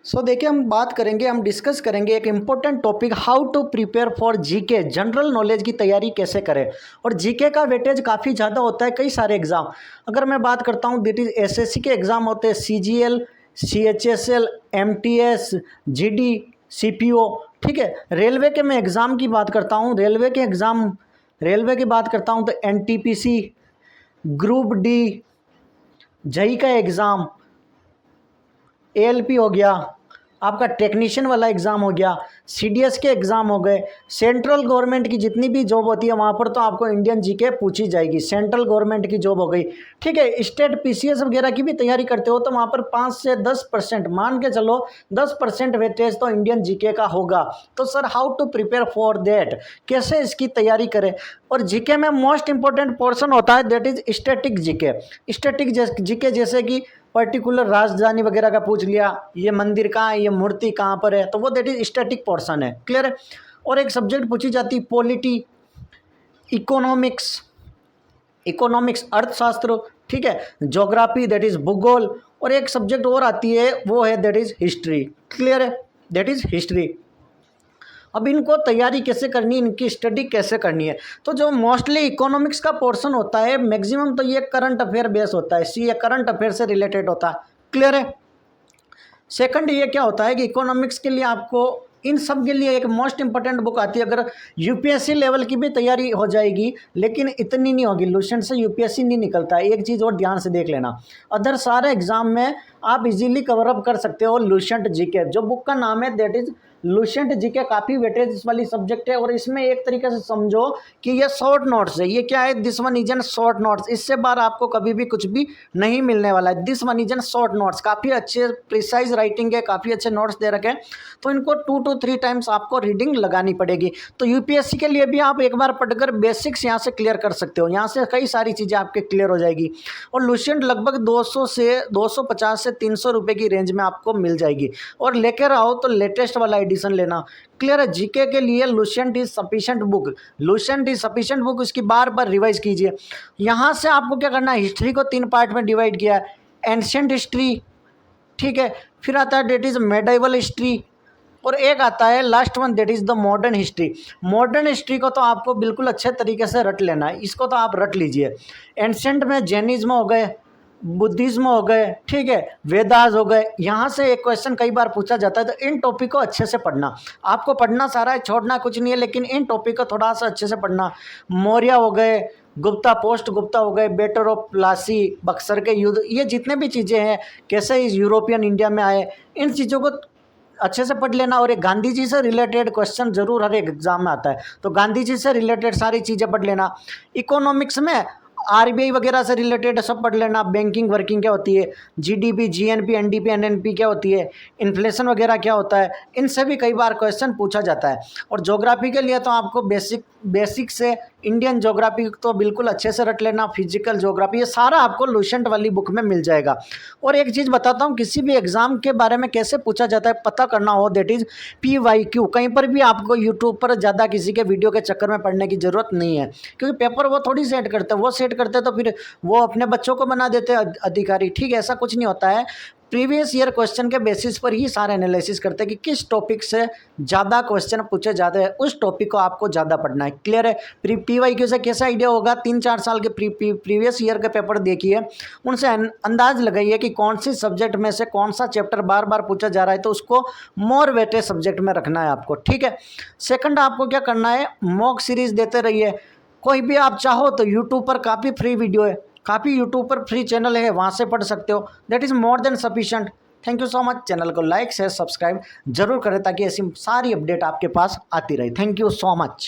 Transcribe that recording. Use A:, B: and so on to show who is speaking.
A: देखिए हम डिस्कस करेंगे एक important topic, how to prepare for GK, general knowledge की तैयारी कैसे करें। और जीके का वेटेज काफ़ी ज़्यादा होता है कई सारे एग्जाम। अगर मैं बात करता हूँ दैट इज एसएससी के एग्जाम होते हैं, CGL, CHSL, MTS, GD, CPO. ठीक है, रेलवे के मैं एग्ज़ाम की बात करता हूँ, रेलवे की बात करता हूँ तो एनटीपीसी, ग्रुप डी, जेई का एग्ज़ाम, एएलपी हो गया, आपका टेक्नीशियन वाला एग्ज़ाम हो गया, सीडीएस के एग्ज़ाम हो गए। सेंट्रल गवर्नमेंट की जितनी भी जॉब होती है वहाँ पर तो आपको इंडियन जीके पूछी जाएगी। सेंट्रल गवर्नमेंट की जॉब हो गई, ठीक है। स्टेट पीसीएस वगैरह की भी तैयारी करते हो तो वहाँ पर 5 से 10%, मान के चलो 10% वेटेज तो इंडियन जीके का होगा। तो sir how to prepare for that, कैसे इसकी तैयारी करें। और जीके में मोस्ट इंपॉर्टेंट पोर्शन होता है that is static GK. Static GK जैसे कि पर्टिकुलर राजधानी वगैरह का पूछ लिया, ये मंदिर कहाँ है, ये मूर्ति कहाँ पर है, तो वो दैट इज स्टैटिक पोर्शन है, क्लियर है। और एक सब्जेक्ट पूछी जाती पॉलिटी, इकोनॉमिक्स अर्थशास्त्र, ठीक है, ज्योग्राफी दैट इज भूगोल। और एक सब्जेक्ट और आती है वो है दैट इज हिस्ट्री, क्लियर है, दैट इज हिस्ट्री। अब इनको तैयारी कैसे करनी है, इनकी स्टडी कैसे करनी है। तो जो मोस्टली इकोनॉमिक्स का पोर्शन होता है मैक्सिमम तो ये करंट अफेयर बेस होता है, ये करंट अफेयर से रिलेटेड होता है, क्लियर है। सेकंड ये क्या होता है कि इकोनॉमिक्स के लिए आपको इन सब के लिए एक मोस्ट इंपॉर्टेंट बुक आती है। अगर यूपीएससी लेवल की भी तैयारी हो जाएगी लेकिन इतनी नहीं होगी, लुसेंट से यूपीएससी नहीं निकलता है। एक चीज़ और ध्यान से देख लेना, अदर सारे एग्जाम में आप इजीली कवर अप कर सकते हो लुसेंट जीके। जो बुक का नाम है दैट इज लुसेंट जीके, काफ़ी वेटेज वाली सब्जेक्ट है। और इसमें एक तरीके से समझो कि ये शॉर्ट नोट्स है। ये क्या है, this one is an short notes. इससे बार आपको कभी भी कुछ भी नहीं मिलने वाला है। This one is an short notes, काफ़ी अच्छे प्रिसाइज राइटिंग है, काफ़ी अच्छे नोट्स दे रखे हैं। तो इनको 2 to 3 टाइम्स आपको रीडिंग लगानी पड़ेगी। तो यूपीएससी के लिए भी आप एक बार पढ़कर बेसिक्स यहाँ से क्लियर कर सकते हो। यहाँ से कई सारी चीज़ें आपके क्लियर हो जाएगी। और लुसेंट लगभग 250 से 300 रुपये की रेंज में आपको मिल जाएगी। और लेकर आओ तो लेटेस्ट वाला एडिशन लेना, क्लियर है। जीके के लिए लुसेंट इज सफिशिएंट बुक, उसकी बार बार रिवाइज कीजिए। यहाँ से आपको क्या करना है, हिस्ट्री को 3 पार्ट में डिवाइड किया है, एंशिएंट हिस्ट्री, ठीक है, फिर आता है डेट इज मेडाइवल हिस्ट्री, और एक आता है last one that is the modern history. Modern history को तो आपको बिल्कुल अच्छे तरीके से रट लेना है, इसको तो आप रट लीजिए। एंशिएंट में जैनिज्म हो गए, बुद्धिज्म हो गए, ठीक है, वेदास हो गए। यहाँ से एक क्वेश्चन कई बार पूछा जाता है, तो इन टॉपिक को अच्छे से पढ़ना। आपको पढ़ना सारा है, छोड़ना कुछ नहीं है, लेकिन इन टॉपिक को थोड़ा सा अच्छे से पढ़ना। मौर्य हो गए, गुप्ता, पोस्ट गुप्ता हो गए, बेटर ऑफ प्लासी, बक्सर के युद्ध, ये जितने भी चीज़ें हैं, कैसे इस यूरोपियन इंडिया में आए, इन चीज़ों को अच्छे से पढ़ लेना। और एक गांधी जी से रिलेटेड क्वेश्चन जरूर हर एक एग्जाम में आता है, तो गांधी जी से रिलेटेड सारी चीज़ें पढ़ लेना। इकोनॉमिक्स में आरबीआई वगैरह से रिलेटेड सब पढ़ लेना। बैंकिंग वर्किंग क्या होती है, जीडीपी, जीएनपी, एनडीपी, एनएनपी क्या होती है, इन्फ्लेशन वगैरह क्या होता है, इनसे भी कई बार क्वेश्चन पूछा जाता है। और ज्योग्राफी के लिए तो आपको बेसिक से इंडियन ज्योग्राफी तो बिल्कुल अच्छे से रट लेना। फिजिकल ज्योग्राफी, ये सारा आपको लुसेंट वाली बुक में मिल जाएगा। और एक चीज़ बताता हूँ, किसी भी एग्जाम के बारे में कैसे पूछा जाता है पता करना हो, दैट इज PYQ। कहीं पर भी आपको यूट्यूब पर ज़्यादा किसी के वीडियो के चक्कर में पढ़ने की ज़रूरत नहीं है, क्योंकि पेपर वो थोड़ी सेट करते हैं, वो सेट करते तो फिर वो अपने बच्चों को बना देते अधिकारी, ठीक है। ऐसा कुछ नहीं होता है, प्रीवियस ईयर क्वेश्चन के बेसिस पर ही सारे एनालिसिस करते हैं कि किस टॉपिक से ज़्यादा क्वेश्चन पूछे जाते हैं, उस टॉपिक को आपको ज़्यादा पढ़ना है, क्लियर है। PYQ से कैसा आइडिया होगा, 3-4 साल के प्रीवियस ईयर के पेपर देखिए, उनसे अंदाज लगाइए कि कौन सी सब्जेक्ट में से कौन सा चैप्टर बार बार पूछा जा रहा है, तो उसको मोर वेटेज सब्जेक्ट में रखना है आपको, ठीक है। सेकंड, आपको क्या करना है, मॉक सीरीज देते रहिए। कोई भी आप चाहो तो यूट्यूब पर काफ़ी फ्री वीडियो है, काफ़ी यूट्यूब पर फ्री चैनल है, वहाँ से पढ़ सकते हो, that is more than sufficient. Thank you so much. Channel को लाइक शेयर सब्सक्राइब जरूर करें ताकि ऐसी सारी अपडेट आपके पास आती रहे। Thank you so much.